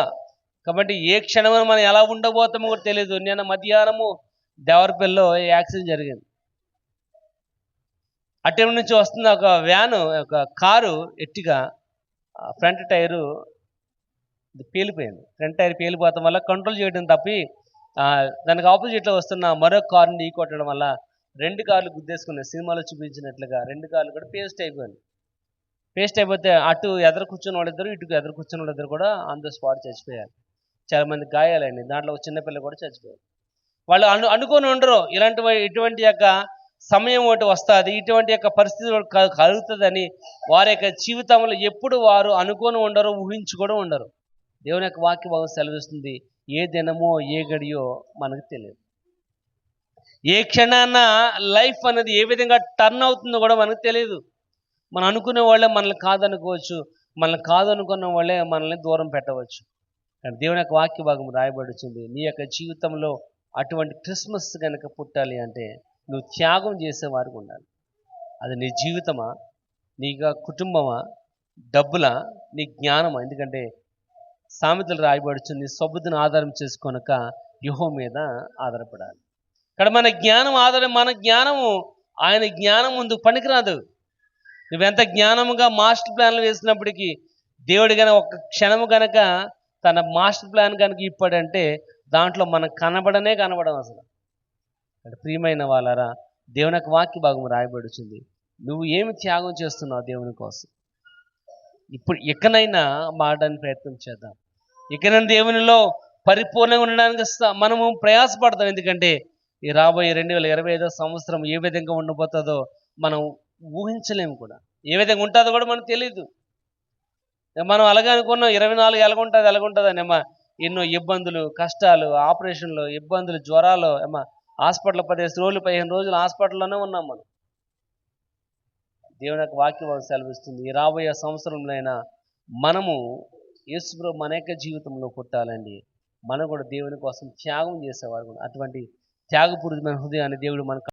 [SPEAKER 1] కాబట్టి ఏ క్షణం మనం ఎలా ఉండబోతామో కూడా తెలియదు. నిన్న మధ్యాహ్నము దేవరపల్లిలో యాక్సిడెంట్ జరిగింది. అటు నుంచి వస్తున్న ఒక వ్యాను, ఒక కారు ఎట్టిగా ఫ్రంట్ టైరు పేలిపోయింది. ఫ్రంట్ టైర్ పేలిపోవడం వల్ల కంట్రోల్ చేయడం తప్పి దానికి ఆపోజిట్లో వస్తున్న మరొక కారుని ఢీ కొట్టడం వల్ల 2 కార్లు గుద్దేసుకున్నాయి. సినిమాలో చూపించినట్లుగా 2 కార్లు కూడా పేస్ట్ అయిపోయింది. పేస్ట్ అయిపోతే అటు ఎదురు కూర్చున్న వాళ్ళిద్దరు, ఇటు ఎదురు కూర్చున్న వాళ్ళిద్దరు కూడా ఆన్ ద స్పాట్ చచ్చిపోయారు. చాలామంది గాయాలండి. దాంట్లో చిన్నపిల్ల కూడా చచ్చిపోయారు. వాళ్ళు అనుకొని ఉండరు ఇటువంటి యొక్క సమయం ఒకటి వస్తుంది, ఇటువంటి యొక్క పరిస్థితి కలుగుతుందని. వారి యొక్క జీవితంలో ఎప్పుడు వారు అనుకొని ఉండరు, ఊహించి కూడా ఉండరు. దేవుని యొక్క వాక్య భాగం సెలవిస్తుంది, ఏ దినమో ఏ గడియో మనకు తెలియదు. ఏ క్షణాన లైఫ్ అనేది ఏ విధంగా టర్న్ అవుతుందో కూడా మనకు తెలియదు. మనం అనుకునే వాళ్ళే మనల్ని కాదనుకోవచ్చు, మనల్ని కాదనుకున్న వాళ్ళే మనల్ని దూరం పెట్టవచ్చు. కానీ దేవుని యొక్క వాక్య భాగం రాయబడుతుంది, నీ యొక్క జీవితంలో అటువంటి క్రిస్మస్ కనుక పుట్టాలి అంటే నువ్వు త్యాగం చేసేవారికి ఉండాలి. అది నీ జీవితమా, నీ కుటుంబమా, డబ్బులా, నీ జ్ఞానమా? ఎందుకంటే సామెతలు రాయబడుచు నీ సొబుద్ధిని ఆధారం చేసుకొనక యెహోవా మీద ఆధారపడాలి. ఇక్కడ మన జ్ఞానము ఆయన జ్ఞానం ముందు పనికిరాదు. నువ్వెంత జ్ఞానముగా మాస్టర్ ప్లాన్లు వేసినప్పటికీ దేవుడు గనక ఒక్క క్షణము గనక తన మాస్టర్ ప్లాన్ కనుక ఇప్పాడంటే దాంట్లో మనం కనబడం అసలు. అంటే ప్రియమైన వాళ్ళారా, దేవుని యొక్క వాక్య భాగం రాయబడుచుంది. నువ్వు ఏమి త్యాగం చేస్తున్నావు దేవుని కోసం? ఇప్పుడు ఇకనైనా మారడానికి ప్రయత్నం చేద్దాం. ఇకనైనా దేవునిలో పరిపూర్ణంగా ఉండడానికి మనము ప్రయాసపడతాం. ఎందుకంటే ఈ రాబోయే 2025 సంవత్సరం ఏ విధంగా ఉండబోతుందో మనం ఊహించలేము కూడా. ఏ విధంగా ఉంటుందో కూడా మనకు తెలియదు. మనం అలాగే అనుకున్నాం 24 ఎలాగుంటుంది అని. ఎన్నో ఇబ్బందులు, కష్టాలు, ఆపరేషన్లు, ఇబ్బందులు, జ్వరాలు, హాస్పిటల్ 10 రోజులు 15 రోజులు హాస్పిటల్లోనే ఉన్నాం మనం. దేవుని యొక్క వాక్యం సెలవిస్తుంది, ఈ రాబోయే సంవత్సరంలో మనము యేసుప్రభు మన యొక్క జీవితంలో పుట్టాలండి. మనం కూడా దేవుని కోసం త్యాగం చేసేవారు. అటువంటి త్యాగపూరితమైన హృదయాన్ని దేవుడు మనకు